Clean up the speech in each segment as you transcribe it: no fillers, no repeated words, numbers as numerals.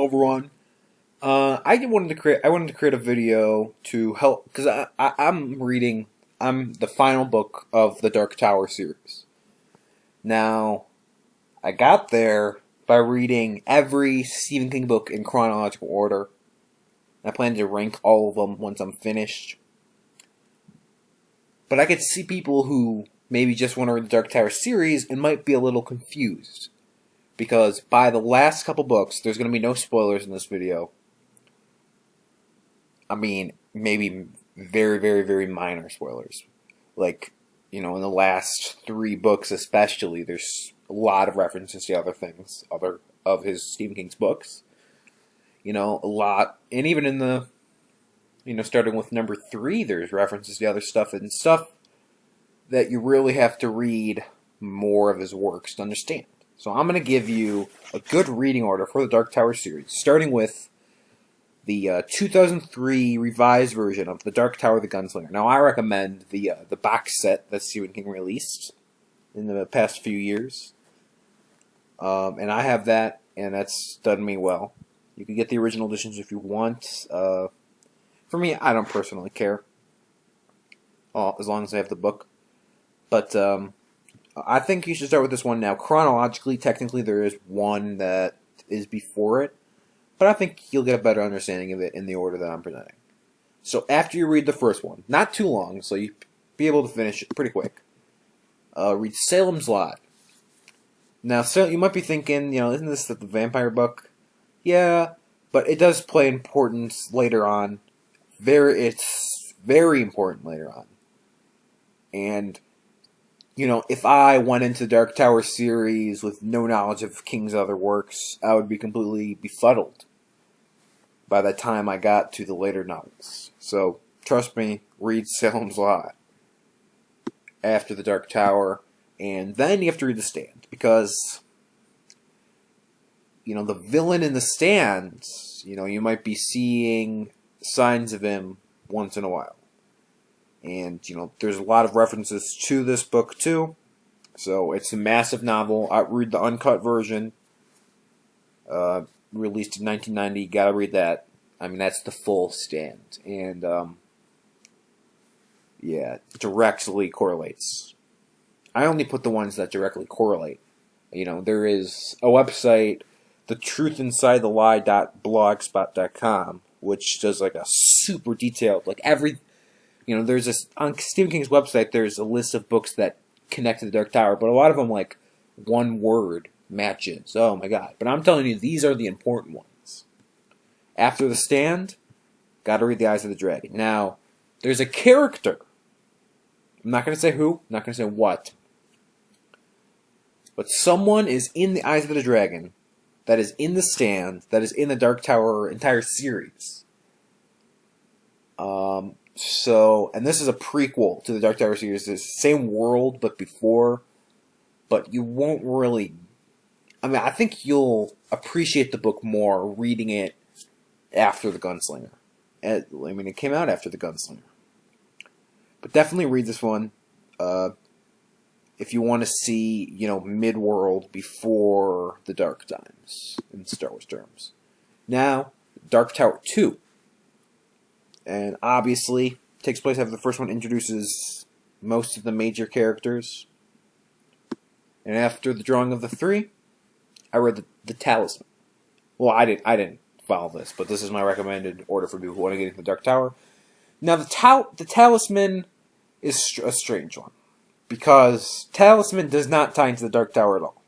everyone. I wanted to create a video to help because I'm reading. I'm the final book of the Dark Tower series. Now, I got there by reading every Stephen King book in chronological order. I plan to rank all of them once I'm finished. But I could see people who maybe just want to read the Dark Tower series and might be a little confused. Because by the last couple books, there's going to be no spoilers in this video. I mean, maybe very, very, very minor spoilers. Like, in the last 3 books especially, there's a lot of references to other things, other of his Stephen King's books. A lot. And even in the, starting with number 3, there's references to other stuff and stuff that you really have to read more of his works to understand. So I'm going to give you a good reading order for the Dark Tower series, starting with the 2003 revised version of The Dark Tower the Gunslinger. Now, I recommend the box set that Stephen King released in the past few years. And I have that, and that's done me well. You can get the original editions if you want. For me, I don't personally care, as long as I have the book. But I think you should start with this one now. Chronologically, technically, there is one that is before it. But I think you'll get a better understanding of it in the order that I'm presenting. So after you read the first one, not too long, so you'll be able to finish it pretty quick, read Salem's Lot. Now, you might be thinking, isn't this the vampire book? Yeah, but it does play importance later on. It's very important later on. And, if I went into the Dark Tower series with no knowledge of King's other works, I would be completely befuddled by the time I got to the later novels. So, trust me, read Salem's Lot after the Dark Tower, and then you have to read The Stand, because, the villain in The Stand, you might be seeing signs of him once in a while. And, there's a lot of references to this book, too. So, it's a massive novel. I read the uncut version, released in 1990. You gotta read that. I mean, that's the full Stand. And, yeah, directly correlates. I only put the ones that directly correlate. There is a website, thetruthinsidethelie.blogspot.com, which does, a super detailed, there's this, on Stephen King's website, there's a list of books that connect to the Dark Tower, but a lot of them, one word matches. Oh my god. But I'm telling you, these are the important ones. After The Stand, gotta read The Eyes of the Dragon. Now, there's a character. I'm not going to say who, I'm not going to say what. But someone is in The Eyes of the Dragon, that is in The Stand, that is in the Dark Tower entire series. And this is a prequel to the Dark Tower series. It's the same world, but before. But you won't really... I think you'll appreciate the book more reading it after The Gunslinger. It came out after The Gunslinger. But definitely read this one. If you want to see, mid-world before the Dark Times, in Star Wars terms. Now, Dark Tower 2. And obviously, takes place after the first one, introduces most of the major characters. And after the drawing of the 3, I read the Talisman. Well, I didn't follow this, but this is my recommended order for people who want to get into the Dark Tower. Now, the Talisman is a strange one, because Talisman does not tie into the Dark Tower at all.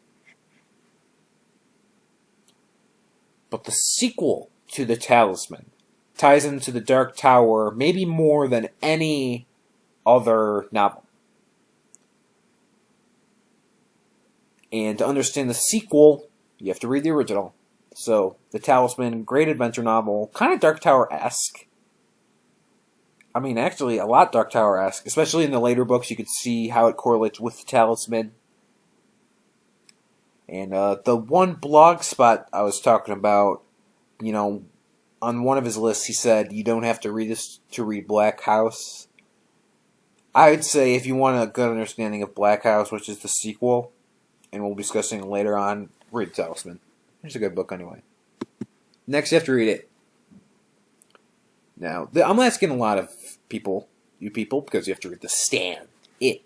But the sequel to the Talisman ties into the Dark Tower maybe more than any other novel. And to understand the sequel, you have to read the original. So, The Talisman, great adventure novel, kind of Dark Tower-esque. Actually, a lot Dark Tower-esque. Especially in the later books, you could see how it correlates with The Talisman. And the one blog spot I was talking about, on one of his lists, he said, you don't have to read this to read Black House. I'd say if you want a good understanding of Black House, which is the sequel, and we'll be discussing later on, read Talisman. It's a good book anyway. Next, you have to read It. Now, I'm asking a lot of you people, because you have to read The Stand, It.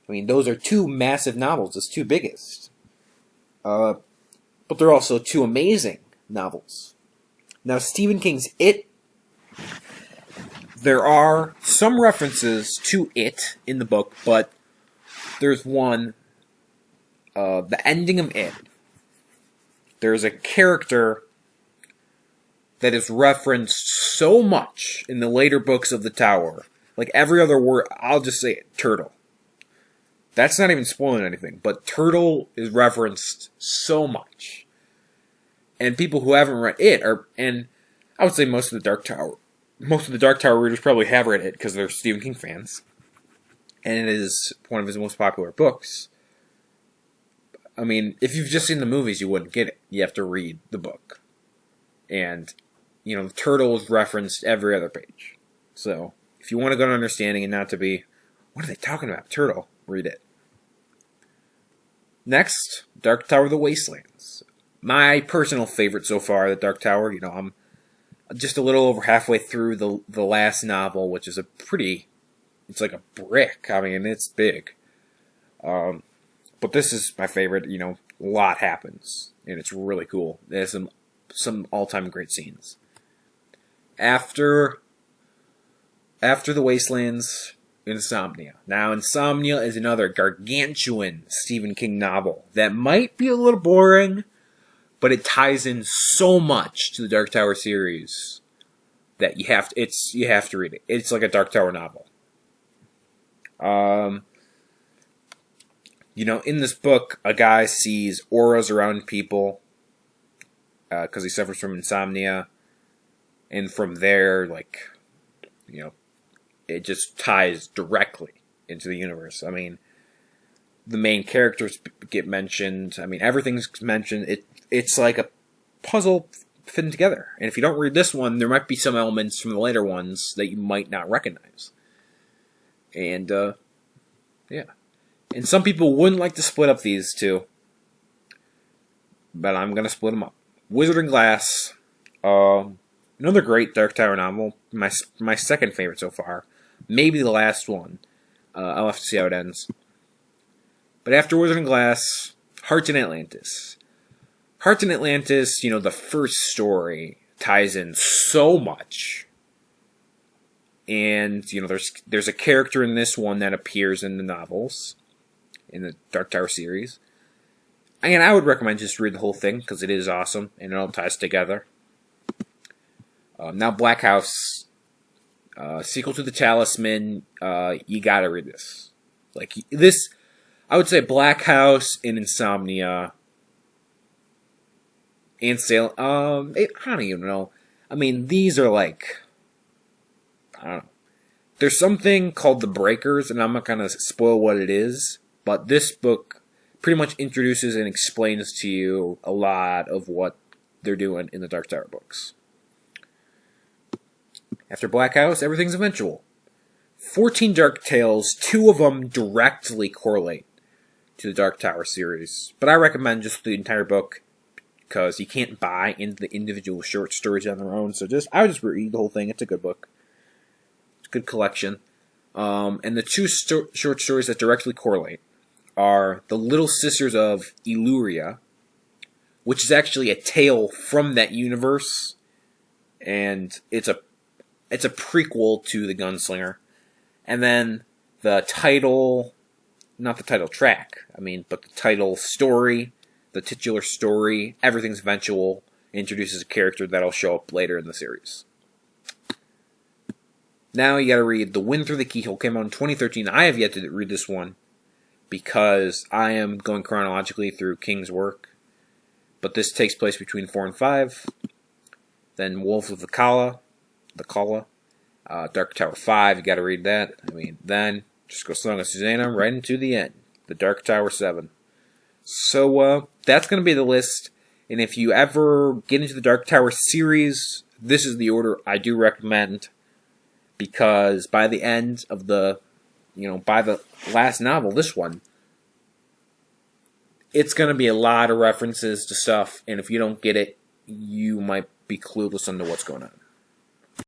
I mean, those are two massive novels. It's two biggest. But they're also two amazing novels. Now, Stephen King's It, there are some references to it in the book, but there's one, the ending of It. There's a character that is referenced so much in the later books of the Tower. Like every other word, I'll just say it, turtle. That's not even spoiling anything, but turtle is referenced so much. And people who haven't read It are, and I would say most of the Dark Tower readers probably have read It because they're Stephen King fans. And it is one of his most popular books. I mean, if you've just seen the movies, you wouldn't get it. You have to read the book. And, you know, the turtle is referenced every other page. So, if you want a good understanding and not to be, what are they talking about? Turtle. Read it. Next, Dark Tower of the Wastelands. My personal favorite so far, the Dark Tower. You know, I'm just a little over halfway through the last novel, which is it's like a brick. I mean, it's big. But this is my favorite. You know, a lot happens, and it's really cool. There's some all-time great scenes. After the Wastelands, Insomnia. Now, Insomnia is another gargantuan Stephen King novel that might be a little boring, but it ties in so much to the Dark Tower series that you have to read it. It's like a Dark Tower novel. You know, in this book, a guy sees auras around people because he suffers from insomnia, and from there, like, you know, it just ties directly into the universe. I mean, the main characters get mentioned. I mean, everything's mentioned. It's like a puzzle fitting together. And if you don't read this one, there might be some elements from the later ones that you might not recognize. And, yeah. And some people wouldn't like to split up these two, but I'm going to split them up. Wizard and Glass, another great Dark Tower novel, my second favorite so far. Maybe the last one. I'll have to see how it ends. But after Wizard and Glass, Hearts in Atlantis. Hearts in Atlantis, you know, the first story ties in so much. And, you know, there's a character in this one that appears in the novels, in the Dark Tower series. And I would recommend just read the whole thing, because it is awesome, and it all ties together. Now, Black House, sequel to The Talisman, you gotta read this. Like, this, I would say Black House and Insomnia, and Salem, I don't even know. I mean, these are like, I don't know. There's something called The Breakers, and I'm not gonna spoil what it is, but this book pretty much introduces and explains to you a lot of what they're doing in the Dark Tower books. After Black House, everything's eventual. 14 Dark Tales, 2 of them directly correlate to the Dark Tower series. But I recommend just the entire book, because you can't buy into the individual short stories on their own. So I would just read the whole thing. It's a good book. It's a good collection. And the 2 short stories that directly correlate are The Little Sisters of Eluria, which is actually a tale from that universe, and it's a prequel to The Gunslinger. And then the title, not the title track, but the title story, the titular story, Everything's Eventual, introduces a character that'll show up later in the series. Now you gotta read The Wind Through the Keyhole. Came out in 2013. I have yet to read this one, because I am going chronologically through King's work. But this takes place between 4 and 5. Then Wolves of the Kala, Dark Tower 5, you gotta read that. Then just go Song of Susanna right into the end. The Dark Tower 7. So, that's gonna be the list. And if you ever get into the Dark Tower series, this is the order I do recommend. Because by the end of by the last novel, this one, it's going to be a lot of references to stuff, and if you don't get it, you might be clueless on what's going on.